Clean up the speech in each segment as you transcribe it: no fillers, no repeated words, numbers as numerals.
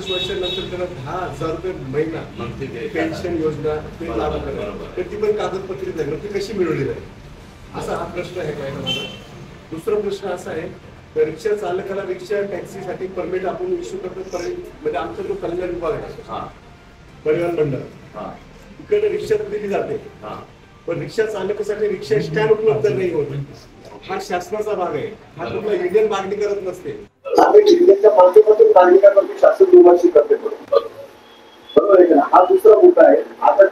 5 वर्षानंतर त्यांना 10,000 रुपये महिना पेन्शन योजना ते लागू करणार, तर ती पण कागदपत्री जाईल, ती कशी मिळवली जाईल असा हा प्रश्न आहे पहिला माझा. दुसरा प्रश्न असा आहे, रिक्षा चालकाला रिक्षा टॅक्सीसाठी परमिट आपण इश्यू करतो, म्हणजे आमचा जो कल्याण विभाग आहे परिवहन मंडळ इकडे रिक्षा दिली जाते, पण रिक्षा चालकासाठी रिक्षा स्टँड उपलब्ध नाही होत. हा शासनाचा भाग आहे, हा कुठला युनियन मागणी करत नसते. जिल्ह्याच्या माध्यमातून नागरिकांमध्ये शासन दुर्लक्ष करते, बरोबर आहे का? हा दुसरा मुद्दा आहे. आता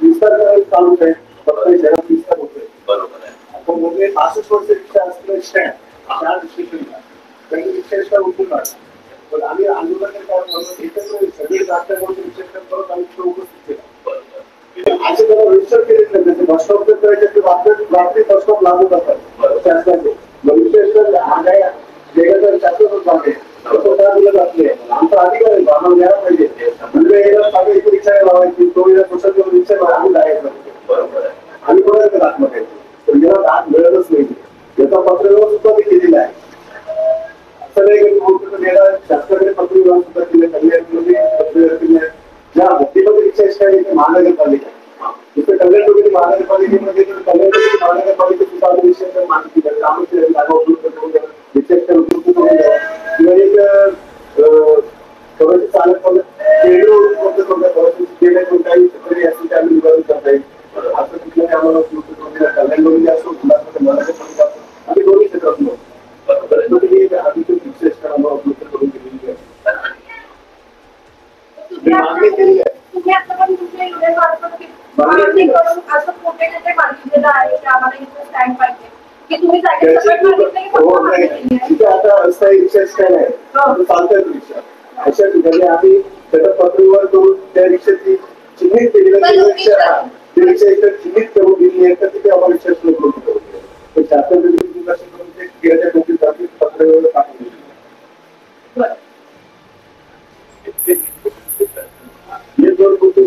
विस्तार चालू आहे, शहरात विस्तार होतोय, बरोबर आहे. आपण म्हणजे 65 वर्ष रिक्षा असलेलं स्टँड रिक्षा स्टँड उठून काढला, पण आम्ही आंदोलन एकत्र सगळे राष्ट्रवादी रिक्षा स्टँड परत आम्ही उपस्थित केला. असे त्याला रजिस्टर केलेच नाही, जसे बस स्टॉप करायचे ते रात्री बस स्टॉप लागू करतात शासनाचे. रजिस्ट्रेशन हा काय वेगळं शासनाचाच भाग आहे, दिलं जात नाही. आमचा अधिकार आहे, आम्हाला द्यायला पाहिजे. म्हणजे एक रिक्षा लावायची, तो रिक्षा आम्ही जायचं, बरोबर आहे. आम्ही कोणाला आतमध्ये तर याला दात मिळतच नाही. याचा पत्रव्यवहार सुद्धा मी केलेला आहे. असं नाही शासनाकडे पत्रव्यवहार सुद्धा केले, पत्रव्यवहार केले. ज्या हद्दीमध्ये रिक्षा स्टँड महानगरपालिका, जिथे कल्याण महानगरपालिकेमध्ये कल्याण महानगरपालिका सुद्धा रिक्षा माहिती जागा उपलब्ध करून द्या, रिक्षा स्टँड उपलब्ध करून द्या, किंवा एक प्रवासी चालक केंद्र उपलब्ध करून द्या, प्रवासी काही तरी असेल ते आम्ही निवारण करता येईल. असं कुठल्याही आम्हाला उपलब्ध करून द्या, कल्याणमध्ये असो महानगरपालिका असो, आम्ही दोन्ही क्षेत्रात नव्हतो. आम्ही रिक्षा स्टँड आम्हाला उपलब्ध करून दिलेली आहे, मागणी केली आहे. तुम्ही आता पण तुमच्या युनियन मार्फत मागणी करून असं कुठे कुठे मागितलेलं आहे की आम्हाला इथं स्टँड पाहिजे, की तुम्ही जागेसकट मागितलं की फक्त मागणी केली आहे? तिथे आता अस्थायी रिक्षा स्टँड आहे, चालतात रिक्षा. अशा ठिकाणी आम्ही त्याचा पत्रव्यवहार करून त्या रिक्षाची चिन्हित केलेलं रिक्षा चिन्हित करून दिली आहे, तर तिथे आम्हाला रिक्षा उपलब्ध करून दिली. तर शासनाने दुर्लक्ष करून ते गेल्या नोटीससाठी पत्रव्यवहार टाकून दिली. हे दोन गोष्टी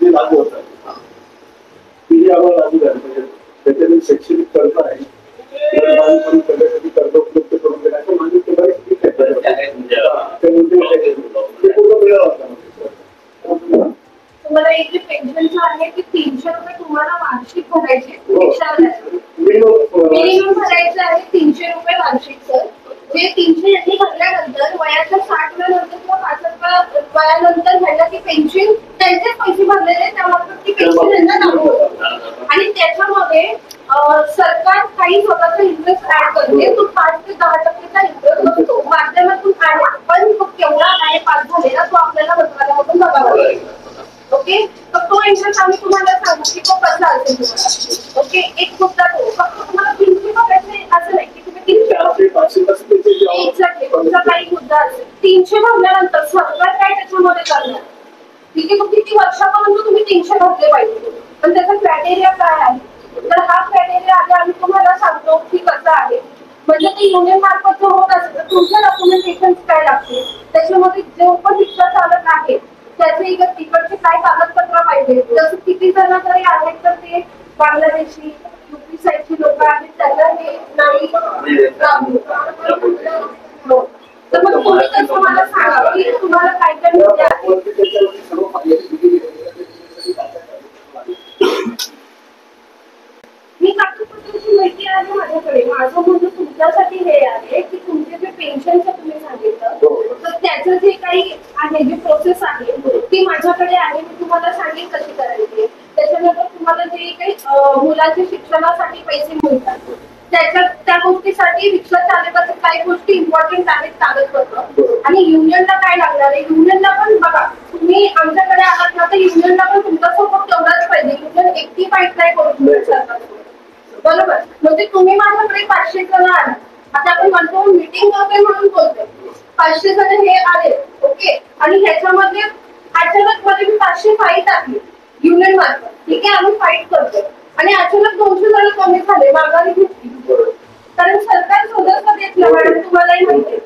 जे लागू होतात ती आम्हाला लागू झाली. त्याच्यामध्ये शैक्षणिक कर्ज आहे, करण्यासाठी कर्ज उपलब्ध करून देण्याचं म्हणजे ते पूर्ण मिळालं. तुम्हाला एक जे पेन्शनचं आहे ते 300 रुपये तुम्हाला वार्षिक भरायचे, मिनिमम भरायचं आहे 300 रुपये वार्षिक. सर जे 300 यांनी भरल्यानंतर वयाच्या 60 वयानंतर किंवा 65 वयानंतर घ्यायला ती पेन्शन त्यांचेच पैसे भरलेले त्यामार्फत ती पेन्शन यांना लागू होतं. आणि त्याच्यामध्ये सरकार काही स्वतःचा इंटरेस्ट ऍड करते, तो 5 ते 10% इंटरेस्ट असतो माध्यमातून आहे, पण तो केवढा आहे पास झालेला तो आपल्याला मंत्रालयामधून बघावा लागेल. ओके, तर तो इंटरेस्ट आम्ही तुम्हाला सांगू की तो कसा असेल तुम्हाला. ओके, एक मुद्दा तो फक्त तुम्हाला 300 भरायचे असं नाही की तुम्ही 300 एक्झॅक्टली तुमचा काही मुद्दा असेल 300 भरल्यानंतर सरकार काय त्याच्यामध्ये करणार, ठीक आहे. मग किती वर्षापर्यंत तुम्ही 300 भरले पाहिजे, पण त्याचा क्रायटेरिया काय आहे, तर हा क्रायटेरिया आधी आम्ही तुम्हाला सांगतो की कसा आहे. म्हणजे ते युनियन मार्फत जर होत असेल तर तुमच्या डॉक्युमेंटेशन काय लागते, त्याच्यामध्ये जो पण रिक्षा चालक आहे त्याचे तिकडचे काय कागदपत्र पाहिजे, जसं किती जण जरी आहेत तर ते बांगलादेशी युपी साईडची लोक आहेत त्यांना हे नाही. तर मग तुम्ही तसं मला सांगा की तुम्हाला काय काय मुद्दे आहेत. मी कागदपत्रांची माहिती आहे माझ्याकडे. माझं म्हणणं तुमच्यासाठी हे आहे की तुमचे जे पेन्शनचं तुम्ही सांगितलं तर त्याचं जे काही आहे जी प्रोसेस आहे ती माझ्याकडे आहे, मी तुम्हाला सांगेन कशी करायची. त्याच्यानंतर तुम्हाला जे काही मुलांच्या शिक्षणासाठी पैसे मिळतात त्या गोष्टीसाठी रिक्षा चालकाच्या काही गोष्टी इम्पॉर्टंट आहेत कागदपत्र. आणि युनियनला काय लागणार आहे, युनियनला पण बघा तुम्ही आमच्याकडे आलात ना तर युनियनला पण तुमच्यासोबत तेवढाच पाहिजे. युनियन एकटी फाईट नाही करू शकत सरकारसोबत, बरोबर. म्हणजे तुम्ही माझ्याकडे 500 जण आहात, आता आपण म्हणतो मीटिंग वगैरे म्हणून बोलतोय 500 जण हे आले, ओके. आणि ह्याच्यामध्ये अचानक मध्ये मी 500 फाईट टाकली युनियन मार्फत, ठीक आहे, आम्ही फाईट करतोय आणि अचानक 200 जण कमी झाले, माघारी घेतली कारण सरकार सदस्य देत नाही मॅडम, तुम्हालाही माहिती आहे.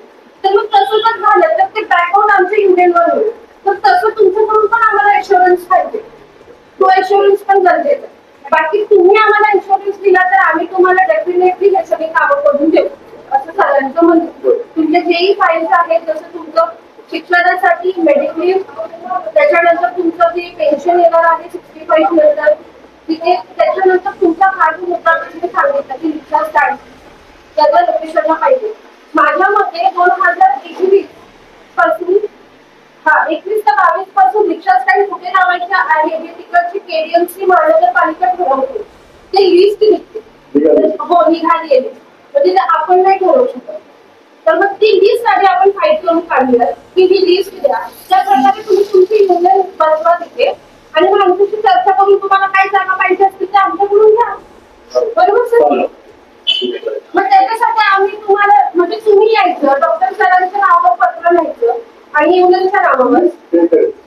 तर मग तसं जर झालं तर ते बॅकआउट आमच्या युनियनवर होईल. तर तसं तुमच्याकडून पण आम्हाला एश्युरन्स पाहिजे, तो एश्युरन्स पण गरजेचा आहे. बाकी तुम्ही आम्हाला इन्शुरन्स दिला तर आम्ही तुम्हाला डेफिनेटली हे सगळे कामं करून देऊ असं सगळ्यांचं म्हणतो. तुमचे जेही फाईल्स आहेत जसं तुमचं शिक्षणासाठी मेडिक्लेम, त्याच्यानंतर तुमचं जे पेन्शन येणार आहे 65 नंतर तिथे, त्याच्यानंतर तुमचा कार्ड होता तुम्ही सांगितलं की रिक्षा स्टँड त्याच्या लोकेशनला पाहिजे. माझ्या मते 2021 पासून 21 ते 22 पासून रिक्षा स्टँड कुठे लावायच्या आहे हे तिकडची केडीएमसी महानगरपालिका ठरवते. ते लिस्ट निघते, हो निघाली आहे, म्हणजे आपण नाही ठरवू शकत. तर मग ती लिस्ट आधी आपण फाईट करून काढूया की ही लिस्ट द्या, त्या प्रकारे तुम्ही तुमची युनियन बनवा तिथे आणि मग आमच्याशी चर्चा करून तुम्हाला काय जागा पाहिजे असतील ते आमच्याकडून घ्या. बरोबर सर? मग त्याच्यासाठी आम्ही तुम्हाला म्हणजे तुम्ही यायचं, डॉक्टर सरांच्या नावावर पत्र लिहायचं आणि युनियनच्या नावावर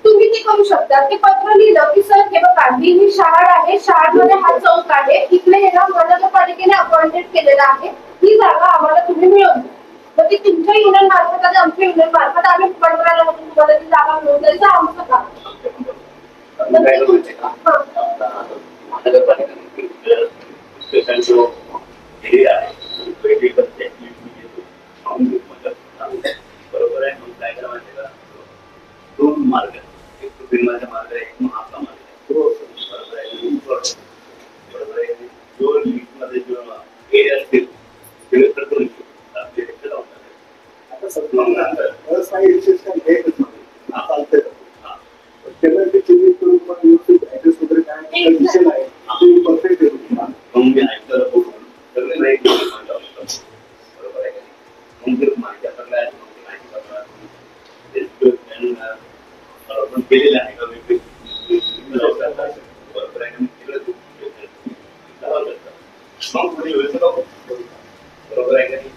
तुम्ही ते करू शकता. ते पत्र लिहिलं की सर हे बघा ही शाळा आहे, शाळेमध्ये हा चौक आहे, इथले हे ना महानगरपालिकेने अपॉइंटेड केलेला आहे, ही जागा आम्हाला तुम्ही मिळवून द्या. मग ती तुमच्या युनियन मार्फत आणि आमच्या युनियन मार्फत आम्ही पंधराला मधून तुम्हाला ती जागा मिळवून द्यायचं आमचं काम. बरोबर आहे. मग काय करा माहिती का, 2 मार्ग, एक तो फिरमाचा मार्ग आहे, एक मग आपला मार्ग आहे. बरोबर आहे. बरोबर आहे. जो लिस्ट मध्ये जो एरिया असतील ते तर करून घेऊ आपले रिक्षा लावून टाकायचे. आता सध्या अस्थायी रिक्षा घ्यायचंच नाही, चालतंय त्यांना ते चेंज करून मग व्यवस्थित ऍड्रेस वगैरे काय दिसेल आहे ते परफेक्ट आहे. मग मी ऐकलं बघून सगळे प्रयत्न बरोबर आहे. मग जर माहिती आपल्याला आहे मग माहिती आपण केलेलं आहे का बरोबर आहे. मग पुढे व्यवस्था बरोबर आहे का नाही?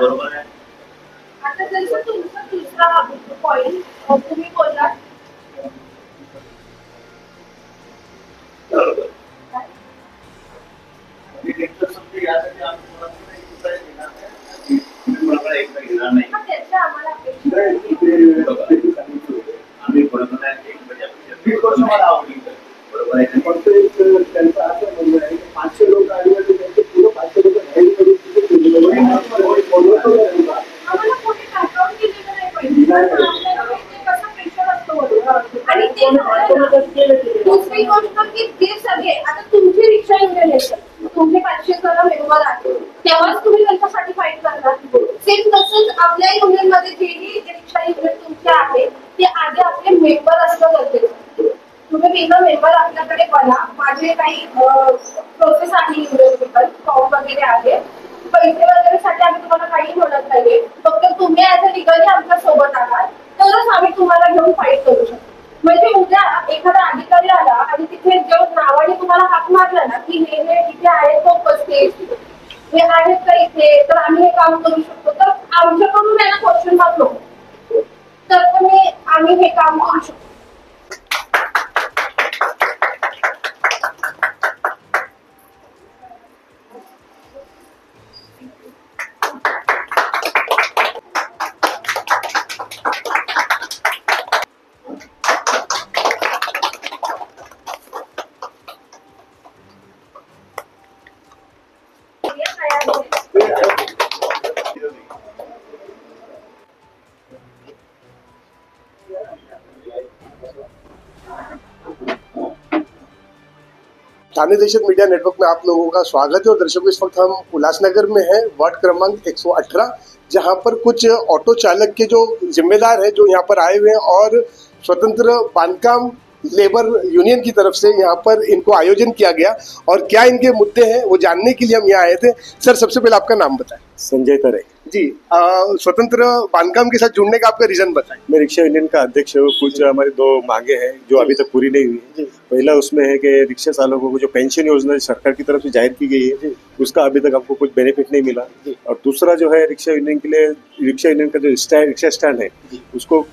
बरोबर आहे. आता जसं तुमचा दुसरा पॉइंट तुम्ही बोलला बरोबर. एकदा घेणार नाही त्याच्या आम्हाला अपेक्षा आम्ही बरोबर आहे. एक मला आवडली बरोबर आहे. फक्त त्यांचं असं म्हणणं आहे की 500 लोक आले तर त्यांचे पुढे 500 लोक घ्यायला करून आम्हाला कोणी बॅकग्राऊंड दिलेलं नाही पाहिजे. आपल्याला ते कसं प्रेशर असतं बरोबर. आणि ते दुसरी गोष्ट की ते सगळे आता तुमची रिक्षा युनियन आहे, तुमचे 500 जण मेंबर आहेत, तेव्हाच तुम्ही त्यांच्यासाठी फाईट करणार. सेम तसंच आपल्या युनियन मध्ये जेही रिक्षा युनियन तुमचे आहे ते आधी आपले मेंबर असणं गरजेचं. तुम्ही बिना मेंबर आपल्याकडे बना. माझे काही प्रोसेस आहे युनियन फॉर्म वगैरे आहे, पैसे वगैरे साठी आम्ही तुम्हाला काही म्हणत नाहीये. फक्त तुम्ही ऍज अ लिगली आमच्या सोबत आलात तरच आम्ही तुम्हाला घेऊन फाईट करू शकतो. म्हणजे उद्या एखादा अधिकारी आला आणि तिथे जो नावाने तुम्हाला हाक मारला ना की हे इथे आहे तो उपस्थित हे आहेत का इथे, तर आम्ही हे काम करू शकतो, तर आमच्याकडून आहे ना क्वेश्चन मार्क नको, तर आम्ही हे काम करू शकतो. थाने दहशत मीडिया नेटवर्क में आप लोगों का स्वागत है। और दर्शकों इस वक्त हम उल्लासनगर में हैं, वार्ड क्रमांक 118, जहां पर कुछ ऑटो चालक के जो जिम्मेदार हैं जो यहां पर आए हुए हैं और स्वतंत्र बांधकाम लेबर यूनियन की तरफ से यहाँ पर इनको आयोजन किया गया और क्या इनके मुद्दे हैं वो जानने के लिए हम यहाँ आए थे। सर सबसे पहले आपका नाम बताएं। संजय तरे जी, स्वतंत्र बांधकाम के साथ जुड़ने का आपका रीजन बताएं। मैं रिक्शा यूनियन का अध्यक्ष हूँ। कुछ हमारी 2 मांगे हैं जो अभी तक पूरी नहीं हुई है। पहला उसमें है कि रिक्शा चालकों को जो पेंशन योजना सरकार की तरफ से जाहिर की गई है उसका अभी तक हमको कुछ बेनिफिट नहीं मिला। और दूसरा जो है रिक्शा यूनियन के लिए, रिक्शा यूनियन का जो रिक्शा स्टैंड है उसको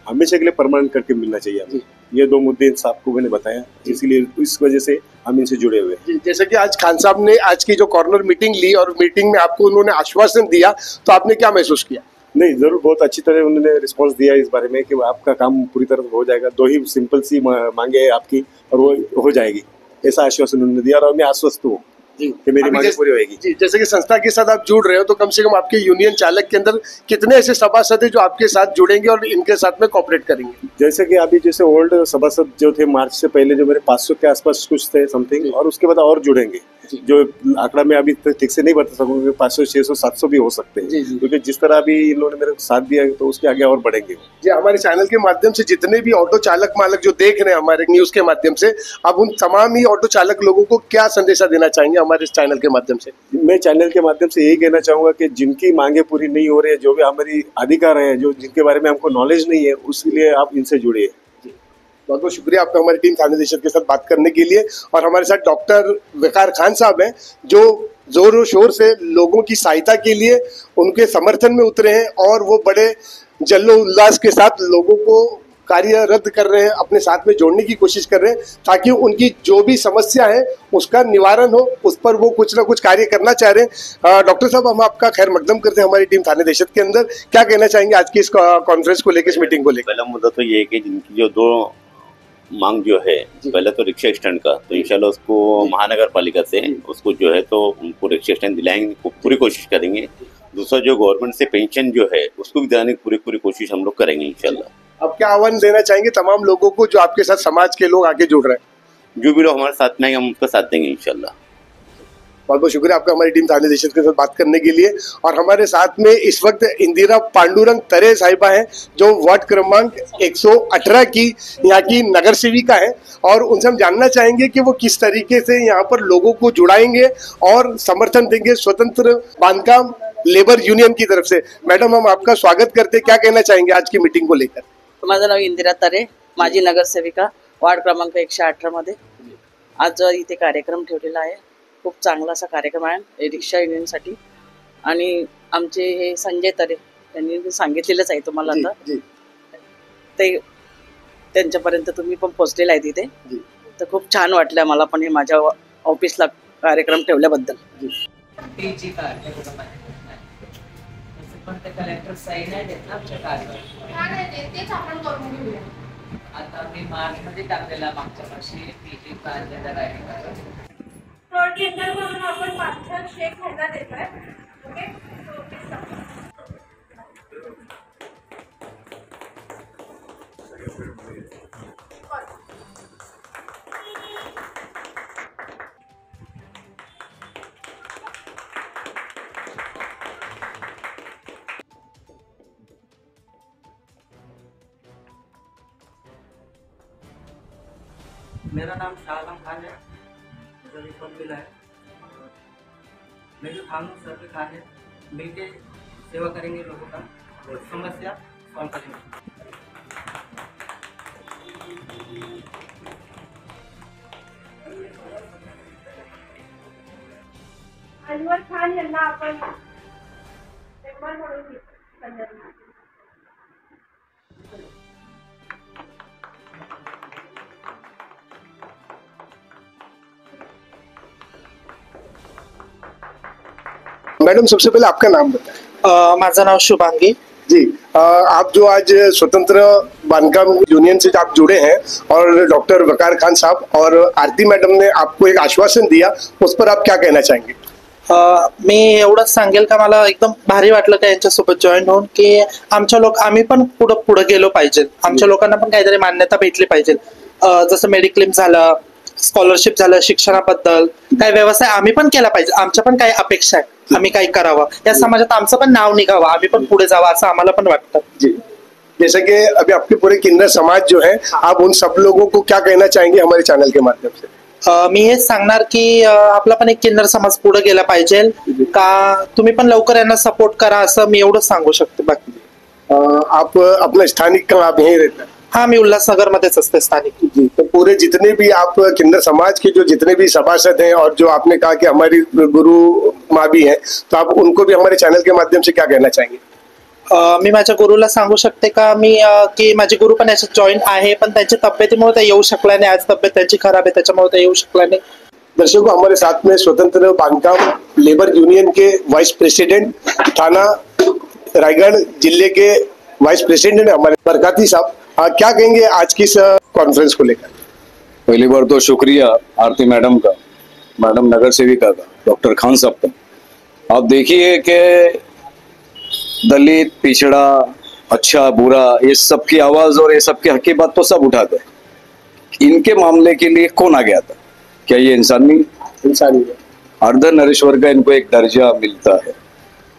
हमेशा के लिए परमानेंट करके मिलना चाहिए हमें। ये 2 मुद्दे इन साहब को मैंने बताया, इसीलिए इस वजह से हम इनसे जुड़े हुए हैं। जैसे कि आज खान साहब ने आज की जो कॉर्नर मीटिंग ली और मीटिंग में आपको उन्होंने आश्वासन दिया, तो आपने क्या महसूस किया? नहीं, जरूर बहुत अच्छी तरह उन्होंने रिस्पांस दिया इस बारे में कि आपका काम पूरी तरह हो जाएगा। 2 ही सिंपल सी मांगे है आपकी और वो हो जाएगी। ऐसा आश्वासन उन्होंने दिया और मैं आश्वस्त हूँ कि मेरी अभी मांगे पूरी होगी। जी, जैसे कि संस्था के साथ आप जुड़ रहे हो तो कम से कम आपके यूनियन चालक के अंदर कितने ऐसे सभासद हैं जो आपके साथ जुड़ेंगे और इनके साथ में कोऑपरेट करेंगे? जैसे कि अभी जैसे ओल्ड सभासद जो थे मार्च से पहले जो मेरे 500 के आसपास कुछ थे समथिंग, और उसके बाद और जुड़ेंगे। जो आंकड़ा मैं अभी ठीक से नहीं बता सकूंगा, 500 600 700 भी हो सकते हैं, क्योंकि जिस तरह अभी इन लोगों ने मेरे को साथ दिया तो उसके आगे और बढ़ेंगे। जी, हमारे चैनल के माध्यम से जितने भी ऑटो चालक मालक जो देख रहे हैं हमारे न्यूज के माध्यम से, आप उन तमाम ही ऑटो चालक लोगों को क्या संदेशा देना चाहेंगे हमारे इस चैनल के माध्यम से? मैं चैनल के माध्यम से यही कहना चाहूंगा कि जिनकी मांगे पूरी नहीं हो रही है, जो भी हमारी अधिकार है, जो जिनके बारे में हमको नॉलेज नहीं है, उसके लिए आप इनसे जुड़िए। बहुत बहुत शुक्रिया आपका हमारी टीम थाने निदेशक के साथ बात करने के लिए। और हमारे साथ डॉक्टर वकार खान साहब हैं जो जोरों शोर से लोगों की सहायता के लिए उनके समर्थन में उतरे हैं और वो बड़े जल्लो उल्लास के साथ लोगों को कार्यरत कर रहे हैं, अपने साथ में जोड़ने की कोशिश कर रहे हैं ताकि उनकी जो भी समस्या है उसका निवारण हो, उस पर वो कुछ ना कुछ कार्य करना चाह रहे हैं। डॉक्टर साहब, हम आपका खैर मकदम करते हैं हमारी टीम थाने निदेशक के अंदर। क्या कहना चाहेंगे आज की इस कॉन्फ्रेंस को लेकर, इस मीटिंग को लेकर? पहला मुद्दा तो ये है कि जिनकी जो दो मांग जो है, पहले तो रिक्शा स्टैंड का, तो इंशाल्लाह उसको महानगर पालिका से उसको जो है तो उनको रिक्शा स्टैंड दिलाएंगे, पूरी कोशिश करेंगे। दूसरा जो गवर्नमेंट से पेंशन जो है उसको भी दिलाने की पूरी कोशिश हम लोग करेंगे इंशाल्लाह। अब क्या आह्वान देना चाहेंगे तमाम लोगों को जो आपके साथ समाज के लोग आगे जुड़ रहे हैं? जो भी लोग हमारे साथ में आएंगे हम उनका साथ देंगे इंशाल्लाह। बहुत बहुत शुक्रिया आपका हमारी टीम थाने निदेशक के साथ बात करने के लिए। और हमारे साथ में इस वक्त इंदिरा पांडुरंग तरे साहिबा हैं जो वार्ड क्रमांक 118 की यहाँ की नगर सेविका है, और उनसे हम जानना चाहेंगे कि वो किस तरीके से यहाँ पर लोगों को जुड़ाएंगे और समर्थन देंगे स्वतंत्र बांधकाम लेबर यूनियन की तरफ से। मैडम, हम आपका स्वागत करते हैं, क्या कहना चाहेंगे आज की मीटिंग को लेकर? माझं नाव इंदिरा तरे, माजी नगरसेविका, वार्ड क्रमांक 118 मध्ये आज इथे कार्यक्रम ठेवलेला आहे। खूप चांगला असा कार्यक्रम आहे रिक्षा युनियनसाठी, आणि आमचे हे संजय तरे त्यांनी सांगितलेलंच आहे तुम्हाला आता, ते त्यांच्यापर्यंत तुम्ही पण पोहोचलेला आहे तिथे, तर खूप छान वाटलं मला पण हे माझ्या ऑफिसला कार्यक्रम ठेवल्याबद्दल। पण ते कलेक्टर सही नाही देत ना आमच्या कार्यावर, तेच आपण करून घेऊया। आता मी मार्च मध्ये टाकलेला मागच्या वर्षी पीटी कार्यालयात आहे। रोड टेंडर म्हणून आपण पाथर शेक ह्यांना देतोय, ओके? मेरा नाम शाहजहां खान है, मुझे रिपोर्ट मिला है। मेरे खान सर के खान है, मिलके सेवा करेंगे लोगों का, समस्या सॉल्व करेंगे। अनवर खान यांना आपण मेंबर म्हणून घेऊ। मैडम, सबसे पहले आपका नाम बताएं। माझं नाव शुभांगी जी। आप जो आज स्वतंत्र बांधकाम यूनियन से आप जुड़े हैं और डॉक्टर वकार खान साहब और आरती मैडम ने आपको एक आश्वासन दिया, उस पर आप क्या कहना चाहेंगे? मी एवढंच सांगेल का मला एकदम भारी वाटलं का यांच्यासोबत जॉईन होऊन, की आम्ही पण पुढे गेलो पाहिजे, आमच्या लोकांना पण काहीतरी मान्यता भेटली पाहिजे। जसं मेडिक्लेम झालं, स्कॉलरशिप झालं, शिक्षणाबद्दल काही व्यवसाय आम्ही पण केला पाहिजे, आमच्या पण काही अपेक्षा आहे, आम्ही काही करावं, या समाजात आमचं पण नाव निघावं, आम्ही पण पुढे जावं असं आम्हाला पण वाटतं। जी, जैसे कि अभी आपके पूरे किन्नर समाज जो है, आप उन सब लोगों को क्या कहना चाहेंगे हमारे चैनल के माध्यम से? मी हेच सांगणार की आपला पण एक किन्नर समाज पुढे गेला पाहिजे का, तुम्ही पण लवकर यांना सपोर्ट करा असं मी एवढंच सांगू शकते। बाकी आप अपना स्थानिक का आप यहीं रहते हैं? हाँ, मी उल्लासनगर मध्येच असते स्थानिक। जी, तो पूरे जितने भी आप किन्नर समाज के जो जितने भी सभासद हैं और जो आपने कहा कि हमारी गुरु माँ भी हैं, तो आप उनको भी हमारे चैनल के माध्यम से क्या कहना चाहेंगे? मी माझ्या गुरुला सांगू शकते का की माझे गुरु पण याच्यात जॉईन आहे, पण त्यांच्या तब्येतीमुळे ते येऊ शकला नाही, आज तब्येत त्यांची खराब है, त्याच्यामुळे ते येऊ शकला नाही। दर्शकों, हमारे साथ में स्वतंत्र बांधकाम लेबर यूनियन के वाइस प्रेसिडेंट थाना रायगढ़ जिले के वाइस प्रेसिडेंट हमारे बरकाती साहब, क्या कहेंगे आज की इस कॉन्फ्रेंस को लेकर? पहली बार तो शुक्रिया आरती मैडम का, मैडम नगर सेविका का, डॉक्टर खान साहब का। आप देखिए कि दलित, पिछड़ा, अच्छा बुरा, ये सब की आवाज और ये सब के हक की बात तो सब उठाते हैं। इनके मामले के लिए कौन आ गया था? क्या ये इंसान नहीं? इंसान ही है। अर्धनरेश्वर का इनको एक दर्जा मिलता है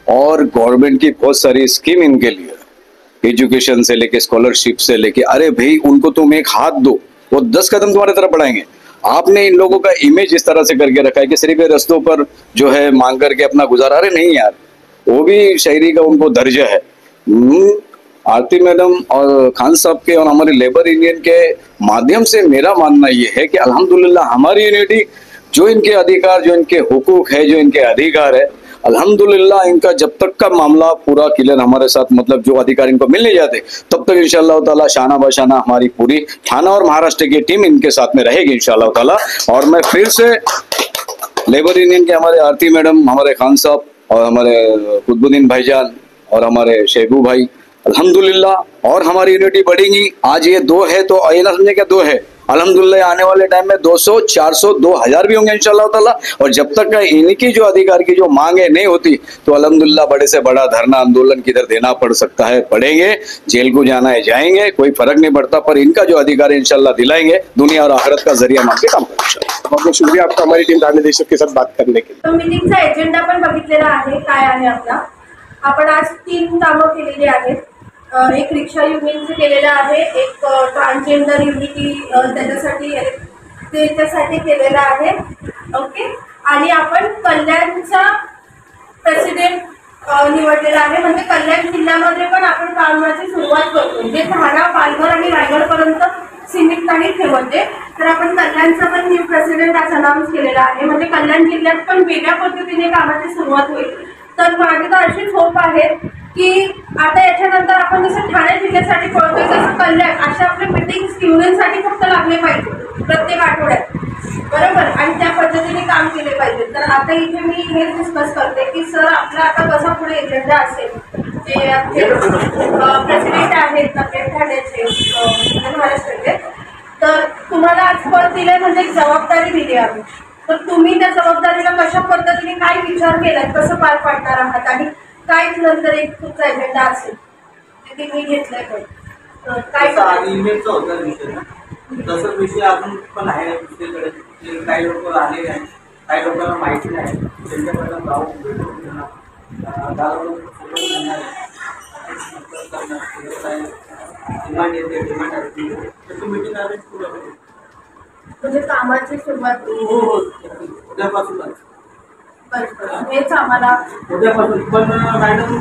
और गवर्नमेंट की बहुत सारी स्कीम इनके लिए, एजुकेशन से लेके स्कॉलरशिप से लेके, अरे भाई उनको तुम एक हाथ दो वो 10 कदम तुम्हारे तरफ बढ़ाएंगे। आपने इन लोगों का इमेज इस तरह से करके रखा है कि सिर्फ रस्तों पर जो है मांग करके अपना गुजारा। अरे नहीं यार, वो भी शायरी का उनको दर्जा है। आरती मैडम और खान साहब के और हमारे लेबर यूनियन के माध्यम से मेरा मानना ये है कि अल्हम्दुलिल्लाह हमारी यूनिटी, जो इनके अधिकार, जो इनके हुकूक है, जो इनके अधिकार है, अल्हम्दुलिल्लाह इनका जब तक का मामला पूरा क्लियर हमारे साथ, मतलब जो अधिकार इनको मिलने जाते, तब तक इंशाअल्लाह ताला शाना बशाना हमारी पूरी थाना और महाराष्ट्र की टीम इनके साथ में रहेगी इंशाअल्लाह ताला। और मैं फिर से लेबर यूनियन के हमारे आरती मैडम, हमारे खान साहब और हमारे कुतुबुद्दीन भाईजान और हमारे शेबू भाई, अल्हम्दुलिल्लाह और हमारी यूनिटी बढ़ेगी। आज ये 2 है तो ये ना समझे क्या 2 है, अल्हम्दुलिल्लाह आने वाले टाइम में 200, 400, 2000 भी होंगे इंशाअल्लाह ताला। और जब तक इनकी जो अधिकार की जो मांगे नहीं होती तो अल्हम्दुलिल्लाह बड़े से बड़ा धरना आंदोलन किधर देना पड़ सकता है, पड़ेंगे, जेल को जाना है जाएंगे, कोई फर्क नहीं पड़ता, पर इनका जो अधिकार है इंशाअल्लाह दिलाएंगे, दुनिया और आखिरत का जरिया मान के काम करेंगे। बहुत बहुत शुक्रिया आपका हमारी टीम थाने देशक के साथ बात करने के लिए। मीटिंगचा एजेंडा पण बघितलेला आहे, काय आहे आपला। आपण आज 3 कामं केलेली आहेत। एक रिक्षा युनियनचं केलेलं आहे, एक ट्रान्सजेंडर युनिटी त्याच्यासाठी केलेलं आहे, ओके। आणि आपण कल्याणचा प्रेसिडेंट निवडलेला आहे, म्हणजे कल्याण जिल्ह्यामध्ये पण आपण कामाची सुरुवात करतो, जे ठाणा, पालघर आणि रायगड पर्यंत सीमित नाही ठेवते। तर आपण कल्याणचा पण न्यू प्रेसिडेंट आज अनाउन्स केलेला आहे, म्हणजे कल्याण जिल्ह्यात पण वेगळ्या पद्धतीने कामाची सुरुवात होईल। तर माझी तर अशीच होप आहे की आता याच्यानंतर आपण जसं ठाणे जिल्ह्यासाठी करतोय तसं कल्याण अशा आपल्या मीटिंग्स युनियनसाठी फक्त लागले पाहिजे प्रत्येक आठवड्यात, बरोबर, आणि त्या पद्धतीने काम केले पाहिजे। तर आता इथे मी हे डिस्कस करते की सर आपला आता कसा पुढे एजेंडा असेल, जे आपले प्रेसिडेंट आहेत आपल्या ठाण्याचे महाराष्ट्राचे, तर तुम्हाला आज पद दिले म्हणजे एक जबाबदारी दिली आम्ही, तर तुम्ही त्या जबाबदारीला कशा पद्धतीने काय विचार केलात, कसं पार पाडणार आहात आणि काय नंतर एक तुमचा एजेंडा असेल ते मी घेतलंय पण काय ईमेलचा होता विषय ना, तसंच विषय अजून पण आहे दुसरीकडे। काही लोक आलेले आहेत, काही लोकांना माहिती नाही, त्यांच्याकडनं जाऊन डिमांड येते, डिमांड असते, त्याची मीटिंग अरेंज करू आपण। म्हणजे कामाची सुरुवात हो उद्यापासूनच हेच आम्हाला उद्यापासून। पण मॅडम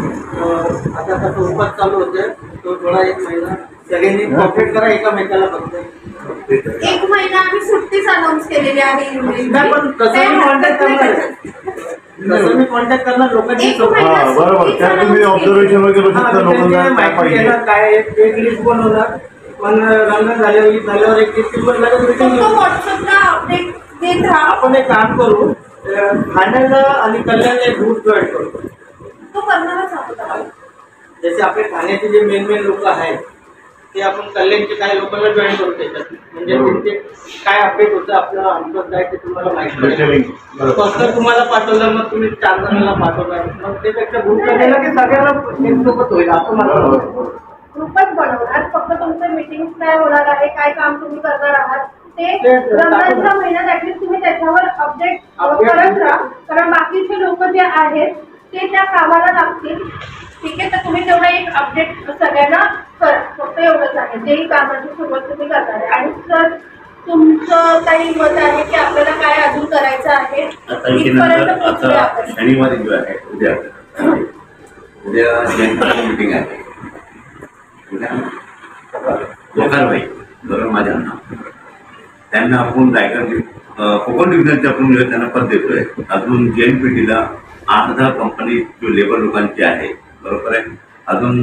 आता कसं उपवास चालू होते तो थोडा 1 महिना सगळ्यांनी कॉपरेट करा एकामेकाला फक्त। 1 महिना आम्ही सुट्टीच अनाउन्स केलेली आहे। पण कसं मी कॉन्टॅक्ट करणार लोकांची, बरोबर, त्या तुम्ही ऑब्झर्वेशन वगैरे लोकांना काय एक लिस्ट बनवणार, पण रंगण झाल्यावर एक लिस्ट व्हॉट्सअपला अपडेट देत राहा। आपण एक काम करू, ठाण्याला आणि कल्याणला एक ग्रुप जॉईन करू, तो करणारच आहोत। जसे आपले ठाण्याचे जे मेन लोक आहेत ते आपण कल्याणचे काही लोकांना जॉईन करू त्याच्यात, म्हणजे त्यांचे काय अपडेट होतं आपलं अंतर काय ते तुम्हाला माहिती पडेल। फक्त तुम्हाला पाठवलं मग तुम्ही 4 जणांना पाठवणार, मग त्यापेक्षा ग्रुप केला की सगळ्यांना एकसोबत होईल असं मला ग्रुपच बनवणार। फक्त तुमचं मीटिंग काय होणार आहे, काय काम तुम्ही करणार आहात ते रमजानच्या महिन्यात ऍटलीस्ट तुम्ही त्याच्यावर अपडेट करत राहा, कारण बाकीचे लोक जे आहेत ते त्या कामाला लागतील, ठीक आहे। तर तुम्ही तेवढं एक अपडेट सगळ्यांना करा, फक्त एवढंच आहे, जेही कामाची सुरुवात तुम्ही करणार आहे। आणि सर तुमचं काही मत आहे की आपल्याला काय अजून करायचं आहे, इथपर्यंत पोहोचूया आपण। शनिवारी जो आहे उद्या मीटिंग आहे, लोकांबाई बरोबर माझ्या नाव, त्यांना आपण रायगड कोकण डिव्हिजनचे आपण त्यांना पद देतोय। अजून JNPT ला 8-10 कंपनी जो लेबर लोकांची आहे, बरोबर आहे, अजून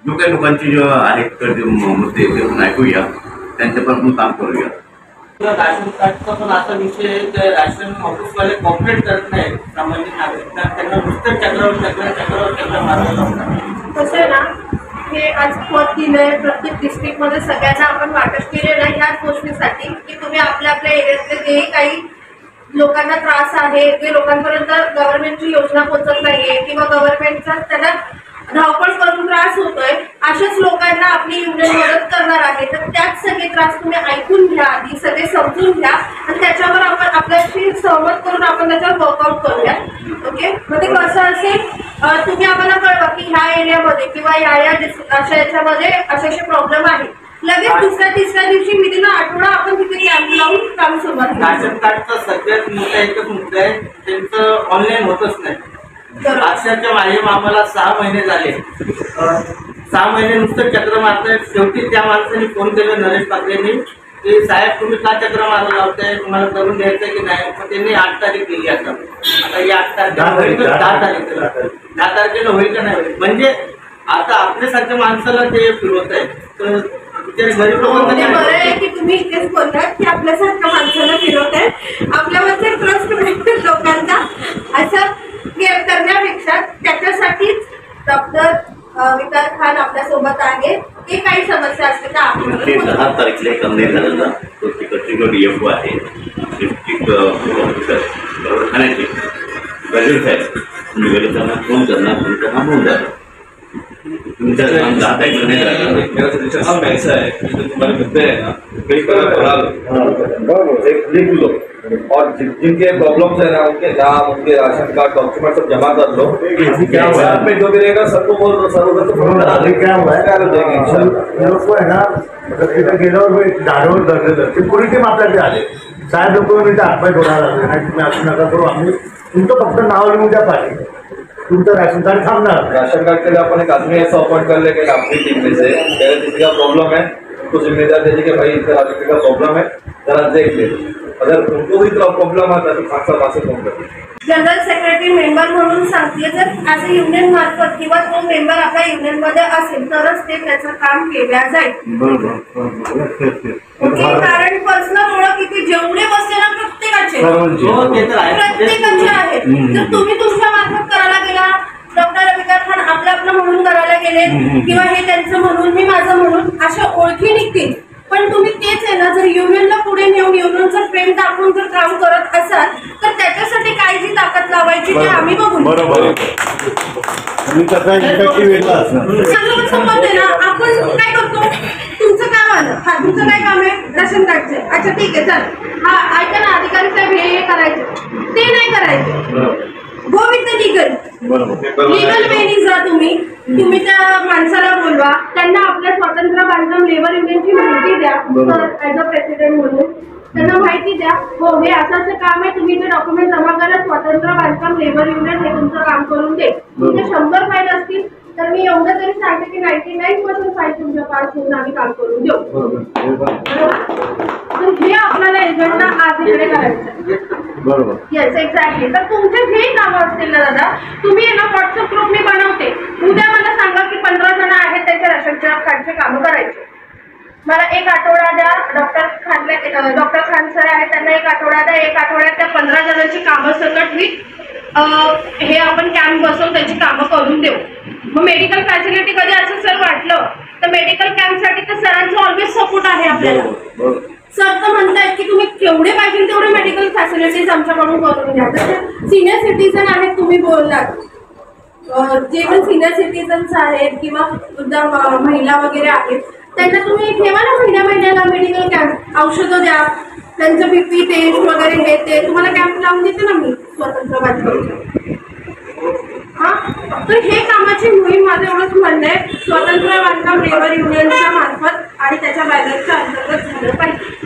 जो काही लोकांची जो आहेत तर जे मुद्दे ते पण ऐकूया, त्यांच्यापासून काम करूया। राशन कार्डचा पण असा विषय आहे की राशन ऑफिसवाले कॉपरेट करत नाही सामान्य नागरिकांना, त्यांना नुसतं चक्रावर मारावं लागतं। कसं आहे ना, हे आज पद दिलंय प्रत्येक डिस्ट्रिक्ट मध्ये सगळ्यांना आपण वाटप केलेलं आहे ह्याच गोष्टीसाठी की तुम्ही आपल्या आपल्या एरियातले जे काही लोकांना त्रास आहे, जे लोकांपर्यंत गव्हर्नमेंटची योजना पोहोचत नाहीये किंवा गव्हर्नमेंटचा त्यांना धावपळ करून त्रास होतोय, अशाच लोकांना आपली युनियन मदत करणार आहे. तर त्याच सगळे त्रास तुम्ही ऐकून घ्या, आधी सगळे समजून घ्या आणि त्याच्यावर आपण आपल्याशी सहमत करून आपण त्याच्यावर वर्कआउट करूया. ओके, मग ते कसं असेल, तुम्ही आम्हाला कळवा की ह्या एरियामध्ये किंवा या अशा याच्यामध्ये असे प्रॉब्लेम आहे. लगेच दुसऱ्या तिसऱ्या दिवशी मी तिला आठवडा आपण तिथे कॅम्प लावून काम सुरुवात करू. राशन कार्डचा सगळ्यात मोठा एकच मुद्दा आहे, त्यांचं ऑनलाईन होतच नाही. अक्षरशः माझे मामाला 6 महिने झाले, 6 महिने नुसतं चक्र मारतायत. शेवटी त्या माणसाने फोन केला नरेश पाटलेंनी की साहेब तुम्ही का चक्र मारायला लावताय, तुम्हाला करून द्यायचं की नाही. पण त्यांनी 8 तारीख दिली. आता ही 8 तारखेला होईल का, 10 तारखेला होईल का नाही. म्हणजे आता आपल्यासारख्या माणसाला ते फिरवत आहे. तर गरीब लोकांना बरं आहे की तुम्ही इथेच बोलतात की आपल्यासारख्या माणसाला फिरवत आहे. आपल्यावरचे ट्रस्ट भेटतील लोकांचा असं करण्यापेक्षा त्याच्यासाठीच डॉक्टर विकार खान आपल्यासोबत आहे. ते काही समस्या असते का आपण 10 तारखेला कमी झालेला तो तिकडची DFO आहे, डिस्ट्रिक्ट ऑफिसर ठाण्याचे गजेल साहेब. तुम्ही गजेलसाहेबांना फोन करणार, तुमचं काम होऊन जातं. तुमच्या काम 10 तारखेला नाही राहणार. मेरा सजेशन हम ऐसा है कि जो तुम्हारे मुद्दे हैं ना कई बार एक लिख लो और जिनके प्रॉब्लम्स है ना उनके नाम, उनके राशन कार्ड, डॉक्यूमेंट सब जमा कर लो. क्या हुआ पे जो भी रहेगा सबको बोल दो, सर उधर तो फोन करा दे. क्या हुआ है, क्या हो जाएगी इंशाल्लाह. लोक आहे ना तिथे गेल्यावर झाडावर धरलेलं ते पुरी टीम आपल्याकडे आले. साहेब लोक म्हणजे हातपाय धोडायला लागले, नाही तुम्ही असं नका करू, आम्ही तुमचं फक्त नाव लिहून द्या पाहिजे, तुमचं राशन कार्ड थांबणार. राशन कार्ड के लिए अपन एक आदमी ऐसा अपॉइंट कर लेंगे अपनी टीम में से, अगर किसी का प्रॉब्लम है उसको जिम्मेदार दे दीजिए कि भाई इसका राशन का प्रॉब्लम है, जरा देख ले. अगर उनको भी प्रॉब्लम आता है तो 5 साल से फोन कर. जनरल सेक्रेटरी मेंबर म्हणून सांगते, जर ॲज अ युनियन मार्फत किंवा तो मेंबर आपल्या युनियन मध्ये असेल तरच ते त्याचं काम केलं जाईल. ओके, कारण पर्सनल ओळख इथे जेवढे बसले ना प्रत्येकाचे आहेत. जर तुम्ही तुमच्या मार्फत करायला गेला, डॉक्टर विकार खान आपलं म्हणून करायला गेले किंवा हे त्यांचं म्हणून मी माझं म्हणून, अशा ओळखी निघतील. पण तुम्ही तेच आहे ना, जर युनियनला पुढे नेऊन युनियनचं प्रेम दाखवून जर काम करत असाल तर त्याच्यासाठी काय जी ताकद लावायची ते आम्ही बघू. संबंध आहे ना, आपण काय करतो, तुमचं काम आलं, हा तुमचं काय काम आहे, राशन कार्डचं. अच्छा ठीक आहे, चल हा ऐका ना अधिकारी साहेब हे करायचं, ते नाही करायचं. Go with the legal. Legal वेनी जा तुम्ही त्या माणसाला बोलवा, त्यांना आपल्या स्वातंत्र्य बांधकाम लेबर युनियनची माहिती द्या ऍज अ प्रेसिडेंट म्हणून. त्यांना माहिती द्या, हो हे असं काम आहे, तुम्ही ते डॉक्युमेंट जमा करा, स्वातंत्र्य बांधकाम लेबर युनियन हे तुमचं काम करून दे. तुमचे 100 फाईल असतील तर मी एवढं तरी सांगते की 99% फाईल तुमच्या पास होऊन आम्ही काम करून देऊ. तर हे आपल्याला एजंडा आज इकडे करायचं. बरोबर, येस एक्झॅक्टली. तर तुमचे जे कामं असतील ना दादा, तुम्ही ना व्हॉट्सअप ग्रुप मी बनवते, उद्या मला सांगा की 15 जण आहेत त्याच्या राशन कार्डचे कामं करायचे. मला 1 आठवडा द्या. डॉक्टर खान सर आहेत त्यांना 1 आठवडा द्या. 1 आठवड्यात त्या 15 जणांची कामं सकट हे आपण कॅम्प बसवून त्याची कामं करून देऊ. मग मेडिकल फॅसिलिटी कधी असं सर वाटलं तर मेडिकल कॅम्पसाठी तर सरांचा ऑलवेज सपोर्ट आहे आपल्याला. सर तर म्हणतायत की तुम्ही केवढे पाहिजे तेवढे मेडिकल फॅसिलिटीज आमच्याकडून करून घ्या. जसे सिनियर सिटीजन आहेत, तुम्ही बोललात, जे पण सिनियर सिटीजन्स आहेत किंवा महिला वगैरे आहेत त्यांना तुम्ही ठेवा ना महिन्याला मेडिकल कॅम्प. औषधं द्या, त्यांचं BP टेस्ट वगैरे हे ते तुम्हाला कॅम्प लावून देते ना मी स्वतंत्र बांधकाम. हा, तर हे कामाची मोहीम माझं एवढंच म्हणणं आहे, स्वतंत्र बांधकाम लेबर युनियनच्या मार्फत आणि त्याच्या बॅनरच्या अंतर्गत झालं पाहिजे.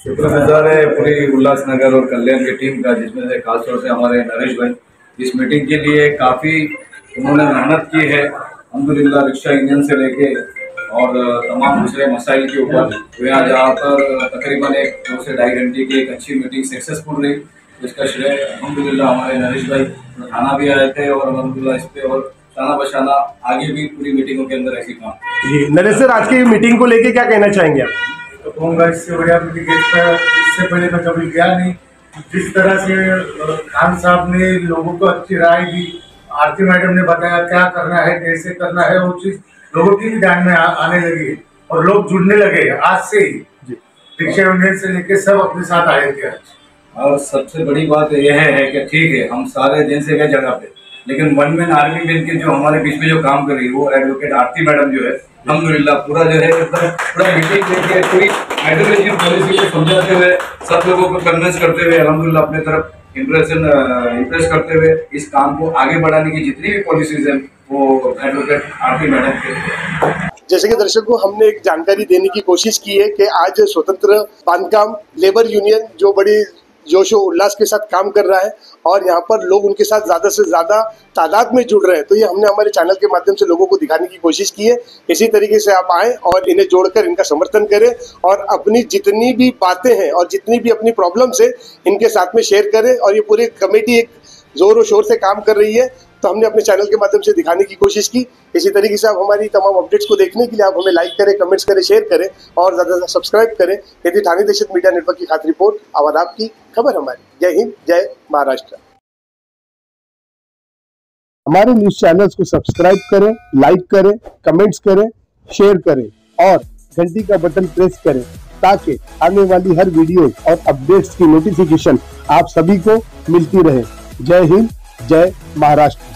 शुक्रगुजार है पूरी उल्लासनगर और कल्याण की टीम का, जिसमें से खासतौर से हमारे नरेश भाई इस मीटिंग के लिए काफ़ी उन्होंने मेहनत की है अल्हम्दुलिल्लाह, रिक्शा यूनियन से लेके और तमाम दूसरे मसाइल के ऊपर। तो यहाँ जाकर तकरीबन 2 से 2.5 घंटे की एक अच्छी मीटिंग सक्सेसफुल रही, जिसका श्रेय अल्हम्दुलिल्लाह हमारे नरेश भाई थाना भी आए थे और अल्हम्दुलिल्लाह इस पे और शाना बशाना आगे भी पूरी मीटिंगों के अंदर ऐसी काम। जी नरेश सर, आज की मीटिंग को लेके क्या कहना चाहेंगे आप? तो कहूँगा इससे बढ़िया मीटिंग इससे पहले मैं कभी गया नहीं। जिस तरह से खान साहब ने लोगों को अच्छी राय दी, आरती मैडम ने बताया क्या करना है कैसे करना है, वो चीज लोगों की भी ध्यान में आने लगी है और लोग जुड़ने लगे हैं आज से ही। रिक्शा यूनियन से लेके सब अपने साथ आए थे आज। और सबसे बड़ी बात यह है कि ठीक है हम सारे दिन से गए जगह पे, लेकिन वन मैन आर्मी बन के जो हमारे बीच में जो काम कर रही है वो एडवोकेट आरती मैडम जो है अल्हम्दुलिल्लाह पूरा जो है पूरा मीटिंग लेके पूरी हाइड्रोलॉजी पॉलिसी को समझाते हुए सब लोगों को कन्विंस करते हुए अल्हम्दुलिल्लाह अपने तरफ इम्प्रेस करते हुए इस काम को आगे बढ़ाने की जितनी भी पॉलिसीज है वो एडवोकेट आरती मैडम के। जैसे कि दर्शकों हमने एक जानकारी देने की कोशिश की है कि आज स्वतंत्र बांधकाम लेबर यूनियन जो बड़ी जोशो उल्लास के साथ काम कर रहा है और यहाँ पर लोग उनके साथ ज़्यादा से ज़्यादा तादाद में जुड़ रहे हैं, तो ये हमने हमारे चैनल के माध्यम से लोगों को दिखाने की कोशिश की है। इसी तरीके से आप आएँ और इन्हें जोड़कर इनका समर्थन करें और अपनी जितनी भी बातें हैं और जितनी भी अपनी प्रॉब्लम्स है इनके साथ में शेयर करें। और ये पूरी कमेटी एक जोरों शोर से काम कर रही है, तो हमने अपने चैनल के माध्यम से दिखाने की कोशिश की। इसी तरीके से आप हमारी तमाम अपडेट्स को देखने के लिए आप हमें लाइक करें, कमेंट्स करें, शेयर करें और ज़्यादा से ज़्यादा सब्सक्राइब करें। यदि ठाणे दहशत मीडिया नेटवर्क की खास रिपोर्ट, आवाज़ आपकी, खबर हमारी। जय हिंद, जय महाराष्ट्र। हमारे न्यूज चैनल्स को सब्सक्राइब करें, लाइक करें, कमेंट्स करें, शेयर करें और घंटी का बटन प्रेस करें ताकि आने वाली हर वीडियो और अपडेट्स की नोटिफिकेशन आप सभी को मिलती रहे। जय हिंद, जय महाराष्ट्र।